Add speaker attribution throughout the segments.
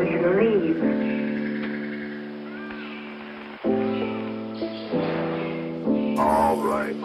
Speaker 1: Libre.
Speaker 2: All right.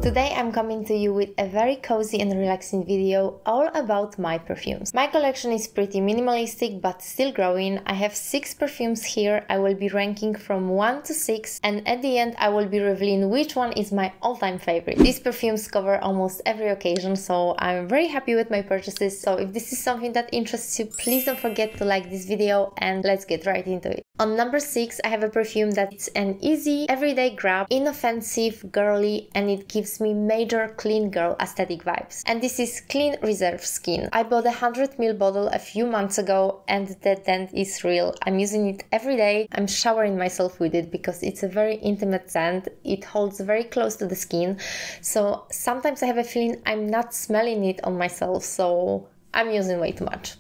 Speaker 3: Today I'm coming to you with a very cozy and relaxing video all about my perfumes. My collection is pretty minimalistic but still growing. I have 6 perfumes here. I will be ranking from 1 to 6 and at the end I will be revealing which one is my all-time favorite. These perfumes cover almost every occasion, so I'm very happy with my purchases. So if this is something that interests you, please don't forget to like this video and let's get right into it. On number 6 I have a perfume that's an easy everyday grab, inoffensive, girly, and it gives me major clean girl aesthetic vibes. And this is Clean Reserve Skin. I bought a 100ml bottle a few months ago and the scent is real. I'm using it every day. I'm showering myself with it because it's a very intimate scent. It holds very close to the skin. So sometimes I have a feeling I'm not smelling it on myself, so I'm using way too much.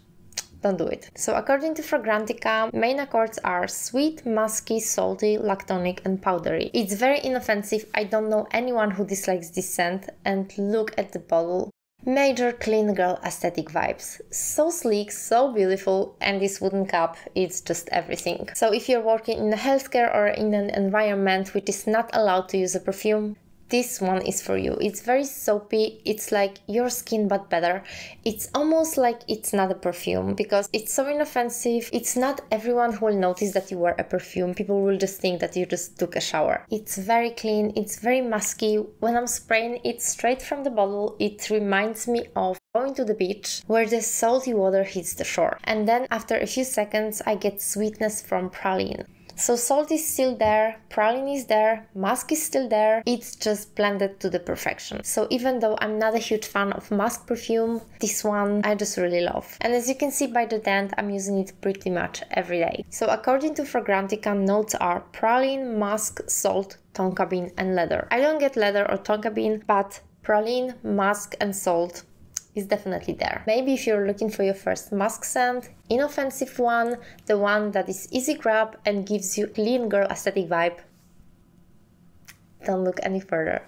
Speaker 3: Don't do it. So according to Fragrantica, main accords are sweet, musky, salty, lactonic and powdery. It's very inoffensive. I don't know anyone who dislikes this scent, and look at the bottle. Major clean girl aesthetic vibes. So sleek, so beautiful, and this wooden cup, it's just everything. So if you're working in healthcare or in an environment which is not allowed to use a perfume, this one is for you. It's very soapy, it's like your skin but better. It's almost like it's not a perfume because it's so inoffensive. It's not everyone who will notice that you wear a perfume. People will just think that you just took a shower. It's very clean, it's very musky. When I'm spraying it straight from the bottle, it reminds me of going to the beach where the salty water hits the shore. And then after a few seconds I get sweetness from praline. So salt is still there, praline is there, musk is still there, it's just blended to the perfection. So even though I'm not a huge fan of musk perfume, this one I just really love. And as you can see by the scent, I'm using it pretty much every day. So according to Fragrantica, notes are praline, musk, salt, tonka bean and leather. I don't get leather or tonka bean, but praline, musk and salt is definitely there. Maybe if you're looking for your first musk scent, inoffensive one, the one that is easy grab and gives you clean girl aesthetic vibe, don't look any further.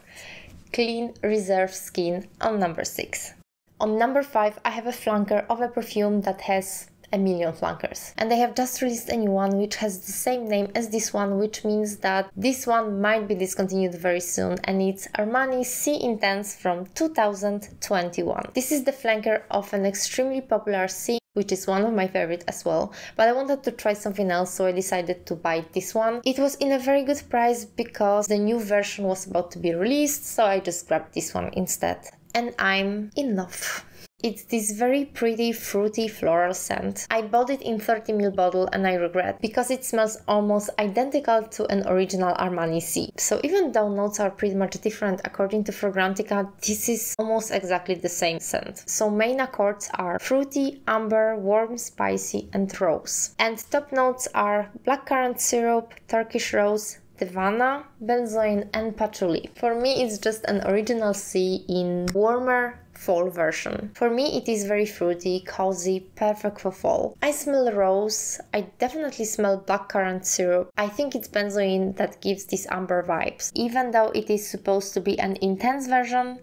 Speaker 3: Clean Reserve Skin on number 6. On number 5 I have a flanker of a perfume that has a million flankers, and they have just released a new one which has the same name as this one, which means that this one might be discontinued very soon, and it's Armani C Intense from 2021. This is the flanker of an extremely popular C, which is one of my favorite as well, but I wanted to try something else, so I decided to buy this one. It was in a very good price because the new version was about to be released, so I just grabbed this one instead, and I'm in love. It's this very pretty, fruity, floral scent. I bought it in 30ml bottle and I regret because it smells almost identical to an original Armani C. So even though notes are pretty much different, according to Fragrantica, this is almost exactly the same scent. So main accords are fruity, amber, warm, spicy and rose. And top notes are blackcurrant syrup, Turkish rose, Devana, benzoin and patchouli. For me it's just an original C in warmer fall version. For me it is very fruity, cozy, perfect for fall. I smell rose, I definitely smell blackcurrant syrup. I think it's benzoin that gives these amber vibes. Even though it is supposed to be an intense version,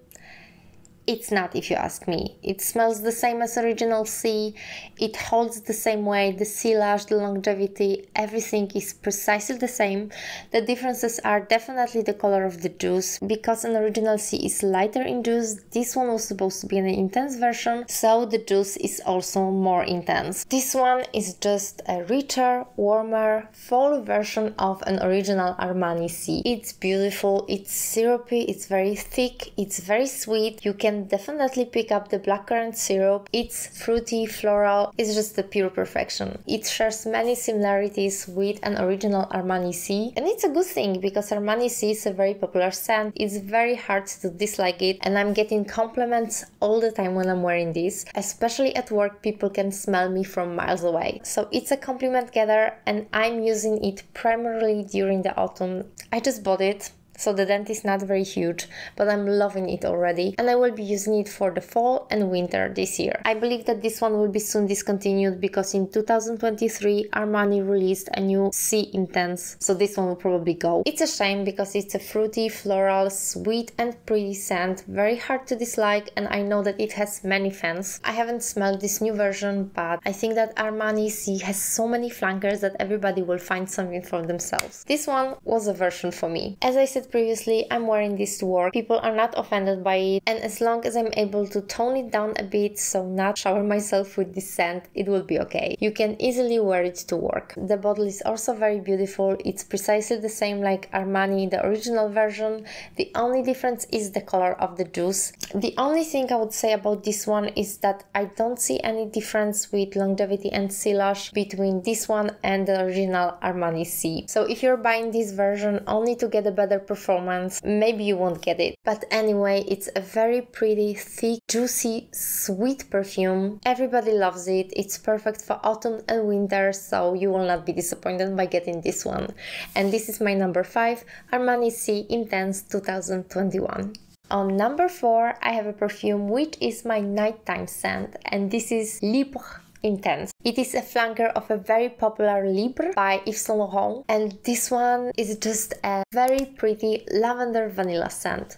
Speaker 3: it's not, if you ask me. It smells the same as original C, it holds the same way, the sillage, the longevity, everything is precisely the same. The differences are definitely the color of the juice. Because an original C is lighter in juice, this one was supposed to be an intense version, so the juice is also more intense. This one is just a richer, warmer, fall version of an original Armani C. It's beautiful, it's syrupy, it's very thick, it's very sweet. You can definitely pick up the blackcurrant syrup. It's fruity, floral, it's just the pure perfection. It shares many similarities with an original Armani C, and it's a good thing because Armani C is a very popular scent. It's very hard to dislike it, and I'm getting compliments all the time when I'm wearing this. Especially at work, people can smell me from miles away. So it's a compliment getter, and I'm using it primarily during the autumn. I just bought it. so the dent is not very huge, but I'm loving it already, and I will be using it for the fall and winter this year. I believe that this one will be soon discontinued because in 2023 Armani released a new C Intense, so this one will probably go. It's a shame because it's a fruity, floral, sweet and pretty scent, very hard to dislike, and I know that it has many fans. I haven't smelled this new version, but I think that Armani C has so many flankers that everybody will find something for themselves. This one was a version for me. As I said previously, I'm wearing this to work. People are not offended by it, and as long as I'm able to tone it down a bit, so not shower myself with this scent, it will be okay. You can easily wear it to work. The bottle is also very beautiful. It's precisely the same like Armani, the original version. The only difference is the color of the juice. The only thing I would say about this one is that I don't see any difference with longevity and sealage between this one and the original Armani C. So if you're buying this version only to get a better performance, maybe you won't get it. But anyway, it's a very pretty, thick, juicy, sweet perfume. Everybody loves it. It's perfect for autumn and winter, so you will not be disappointed by getting this one. And this is my number 5, Armani C Intense 2021. On number 4, I have a perfume which is my nighttime scent, and this is Libre Intense. It is a flanker of a very popular Libre by Yves Saint Laurent, and this one is just a very pretty lavender vanilla scent.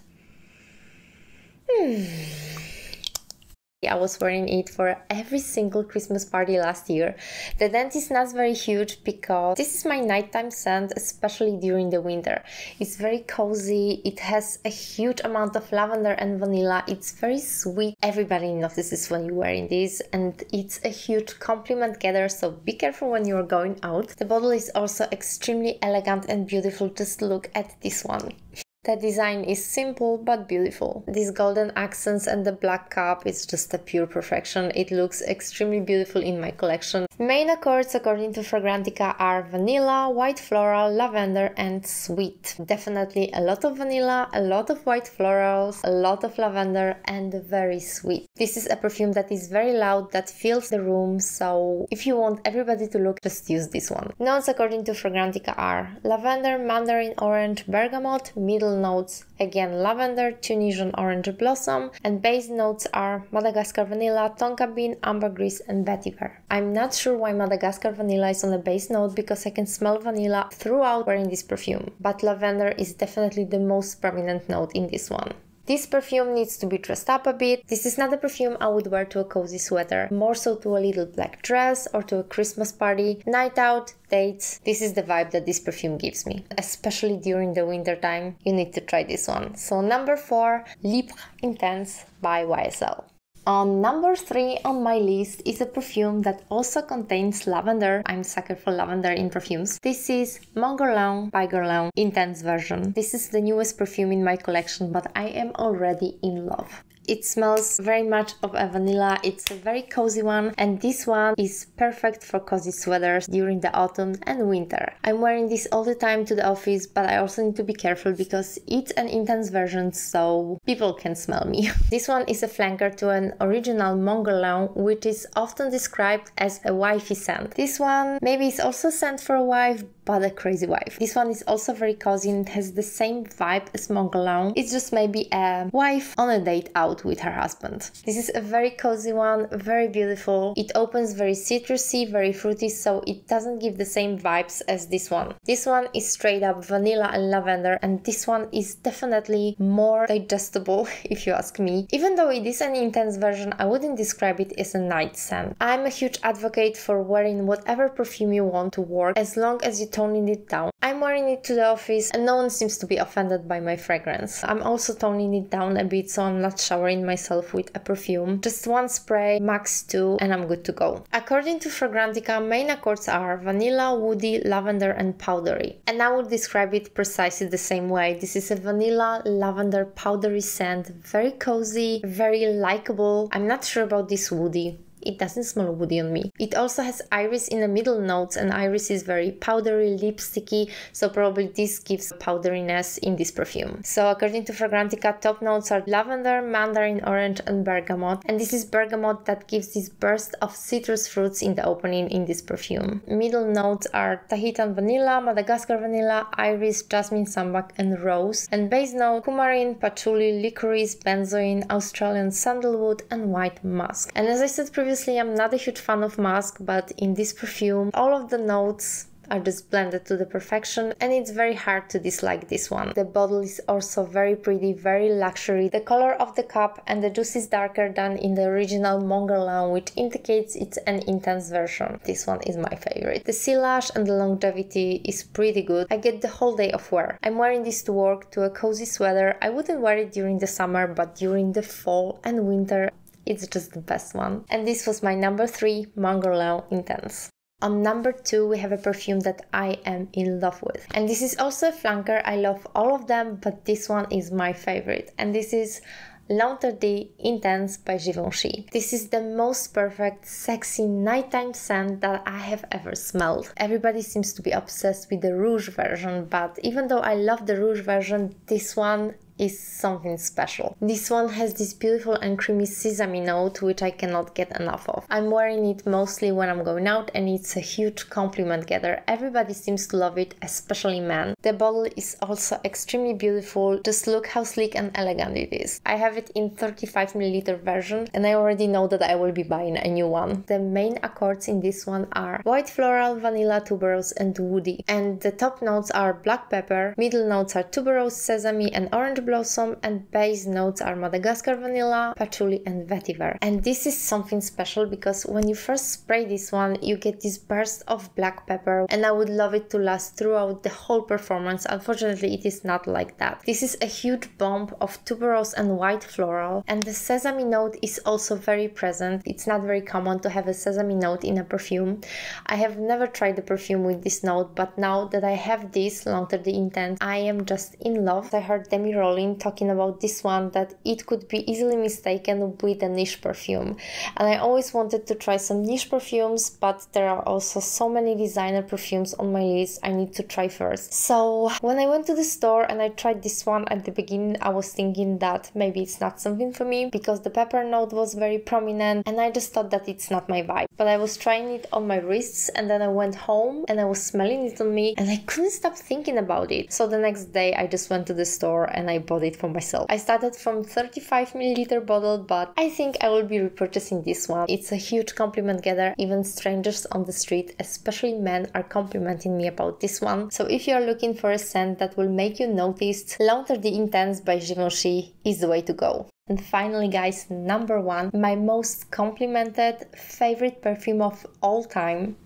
Speaker 3: I was wearing it for every single Christmas party last year. The dent is not very huge because this is my nighttime scent, especially during the winter. It's very cozy, it has a huge amount of lavender and vanilla, it's very sweet. Everybody notices when you're wearing this, and it's a huge compliment getter, so be careful when you're going out. The bottle is also extremely elegant and beautiful. Just look at this one. The design is simple but beautiful. These golden accents and the black cap is just a pure perfection. It looks extremely beautiful in my collection. Main accords according to Fragrantica are vanilla, white floral, lavender and sweet. Definitely a lot of vanilla, a lot of white florals, a lot of lavender and very sweet. This is a perfume that is very loud, that fills the room, so if you want everybody to look, just use this one. Notes according to Fragrantica are lavender, mandarin orange, bergamot, middle notes again lavender, Tunisian orange blossom, and base notes are Madagascar vanilla, tonka bean, ambergris and vetiver. I'm not sure why Madagascar vanilla is on the base note because I can smell vanilla throughout wearing this perfume, but lavender is definitely the most prominent note in this one. This perfume needs to be dressed up a bit. This is not a perfume I would wear to a cozy sweater, more so to a little black dress or to a Christmas party, night out, dates. This is the vibe that this perfume gives me. Especially during the winter time, you need to try this one. So number 4, Libre Intense by YSL. On number 3 on my list is a perfume that also contains lavender. I'm a sucker for lavender in perfumes. This is Guerlain by Guerlain Intense version. This is the newest perfume in my collection, but I am already in love. It smells very much of a vanilla, it's a very cozy one, and this one is perfect for cozy sweaters during the autumn and winter. I'm wearing this all the time to the office, but I also need to be careful because it's an intense version, so people can smell me. This one is a flanker to an original Guerlain, which is often described as a wifey scent. This one maybe is also scent for a wife, but a crazy wife. This one is also very cozy and has the same vibe as Guerlain. It's just maybe a wife on a date out with her husband. This is a very cozy one, very beautiful. It opens very citrusy, very fruity, so it doesn't give the same vibes as this one. This one is straight up vanilla and lavender, and this one is definitely more digestible if you ask me. Even though it is an intense version, I wouldn't describe it as a night scent. I'm a huge advocate for wearing whatever perfume you want to work as long as you toning it down. I'm wearing it to the office and no one seems to be offended by my fragrance. I'm also toning it down a bit so I'm not showering myself with a perfume. Just one spray, max 2, and I'm good to go. According to Fragrantica, main accords are vanilla, woody, lavender and powdery. And I would describe it precisely the same way. This is a vanilla, lavender, powdery scent, very cozy, very likable. I'm not sure about this woody. it doesn't smell woody on me. It also has iris in the middle notes, and iris is very powdery, lipsticky, so probably this gives powderiness in this perfume. So according to Fragrantica, top notes are lavender, mandarin orange and bergamot, and this is bergamot that gives this burst of citrus fruits in the opening in this perfume. Middle notes are Tahitian vanilla, Madagascar vanilla, iris, jasmine sambac and rose, and base note coumarin, patchouli, licorice, benzoin, Australian sandalwood and white musk. And as I said previously, I'm not a huge fan of musk, but in this perfume all of the notes are just blended to the perfection, and it's very hard to dislike this one. The bottle is also very pretty, very luxury. The color of the cup and the juice is darker than in the original Guerlain, which indicates it's an intense version. This one is my favorite. The sillage and the longevity is pretty good. I get the whole day of wear. I'm wearing this to work, to a cozy sweater. I wouldn't wear it during the summer, but during the fall and winter, it's just the best one. And this was my number 3 Guerlain Intense. On number 2, we have a perfume that I am in love with. And this is also a flanker. I love all of them, but this one is my favorite. And this is L'Interdit Intense by Givenchy. This is the most perfect, sexy nighttime scent that I have ever smelled. Everybody seems to be obsessed with the rouge version, but even though I love the rouge version, this one is something special. This one has this beautiful and creamy sesame note, which I cannot get enough of. I'm wearing it mostly when I'm going out, and it's a huge compliment getter. Everybody seems to love it, especially men. The bottle is also extremely beautiful. Just look how sleek and elegant it is. I have it in 35ml version, and I already know that I will be buying a new one. The main accords in this one are white floral, vanilla, tuberose and woody. And the top notes are black pepper, middle notes are tuberose, sesame and orange blossom, and base notes are Madagascar vanilla, patchouli and vetiver. And this is something special because when you first spray this one, you get this burst of black pepper, and I would love it to last throughout the whole performance. Unfortunately, it is not like that. This is a huge bomb of tuberose and white floral, and the sesame note is also very present. It's not very common to have a sesame note in a perfume. I have never tried the perfume with this note, but now that I have this L'Interdit Intense, I am just in love. I heard Demi Rolling talking about this one, that it could be easily mistaken with a niche perfume, and I always wanted to try some niche perfumes, but there are also so many designer perfumes on my list I need to try first. So when I went to the store and I tried this one, at the beginning I was thinking that maybe it's not something for me because the pepper note was very prominent, and I just thought that it's not my vibe. But I was trying it on my wrists, and then I went home and I was smelling it on me, and I couldn't stop thinking about it. So the next day I just went to the store and I bought it for myself. I started from 35ml bottle, but I think I will be repurchasing this one. It's a huge compliment getter. Even strangers on the street, especially men, are complimenting me about this one. So if you are looking for a scent that will make you noticed, L'Interdit Intense by Givenchy is the way to go. And finally, guys, number 1, my most complimented favorite perfume of all time,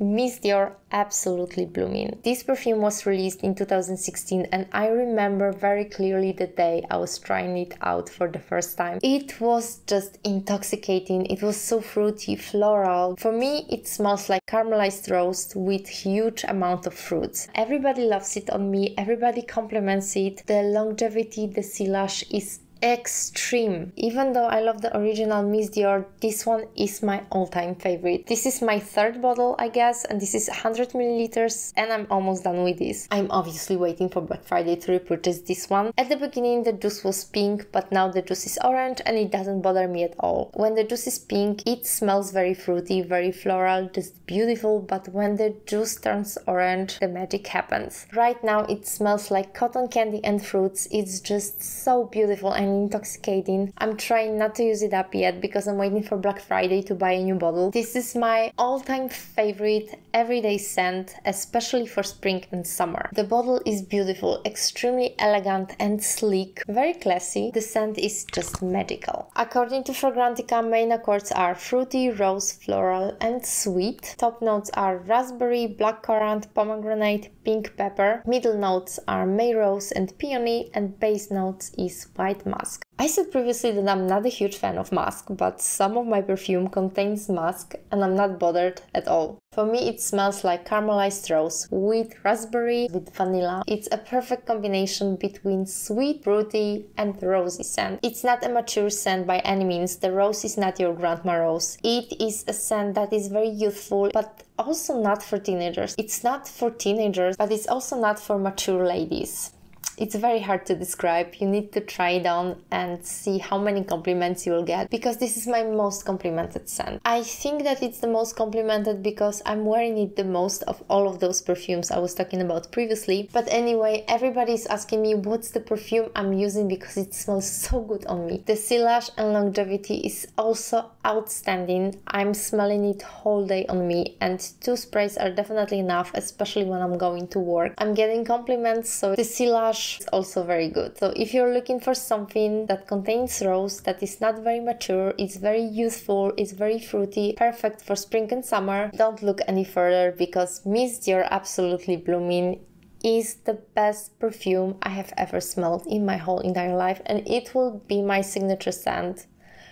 Speaker 3: Miss Dior Absolutely Blooming. This perfume was released in 2016, and I remember very clearly the day I was trying it out for the first time. It was just intoxicating. It was so fruity, floral. For me, it smells like caramelized roast with huge amount of fruits. Everybody loves it on me. Everybody compliments it. The longevity, the sillage is extreme. Even though I love the original Miss Dior, this one is my all-time favorite. This is my 3rd bottle, I guess, and this is 100ml, and I'm almost done with this. I'm obviously waiting for Black Friday to repurchase this one. At the beginning the juice was pink, but now the juice is orange and it doesn't bother me at all. When the juice is pink, it smells very fruity, very floral, just beautiful, but when the juice turns orange, the magic happens. Right now it smells like cotton candy and fruits. It's just so beautiful and intoxicating. I'm trying not to use it up yet because I'm waiting for Black Friday to buy a new bottle. This is my all-time favorite everyday scent, especially for spring and summer. The bottle is beautiful, extremely elegant and sleek, very classy. The scent is just magical. According to Fragrantica, main accords are fruity, rose, floral and sweet. Top notes are raspberry, blackcurrant, pomegranate, pink pepper. Middle notes are may rose and peony, and base notes is white musk. mask. I said previously that I'm not a huge fan of mask, but some of my perfume contains mask and I'm not bothered at all. For me it smells like caramelized rose with raspberry, with vanilla. It's a perfect combination between sweet, fruity and rosy scent. It's not a mature scent by any means. The rose is not your grandma rose. It is a scent that is very youthful, but also not for teenagers. It's not for teenagers, but it's also not for mature ladies. It's very hard to describe. You need to try it on and see how many compliments you will get, because this is my most complimented scent. I think that it's the most complimented because I'm wearing it the most of all of those perfumes I was talking about previously. But anyway, everybody is asking me what's the perfume I'm using because it smells so good on me. The sillage and longevity is also outstanding. I'm smelling it whole day on me, and 2 sprays are definitely enough, especially when I'm going to work. I'm getting compliments, so the sillage is also very good. So if you're looking for something that contains rose, that is not very mature, it's very youthful, it's very fruity, perfect for spring and summer, don't look any further, because Miss Dior Absolutely Blooming is the best perfume I have ever smelled in my whole entire life, and it will be my signature scent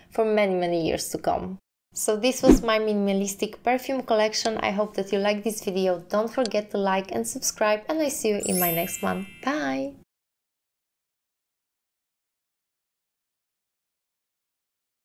Speaker 3: for many years to come. So this was my minimalistic perfume collection. I hope that you liked this video. Don't forget to like and subscribe, and I see you in my next one. Bye!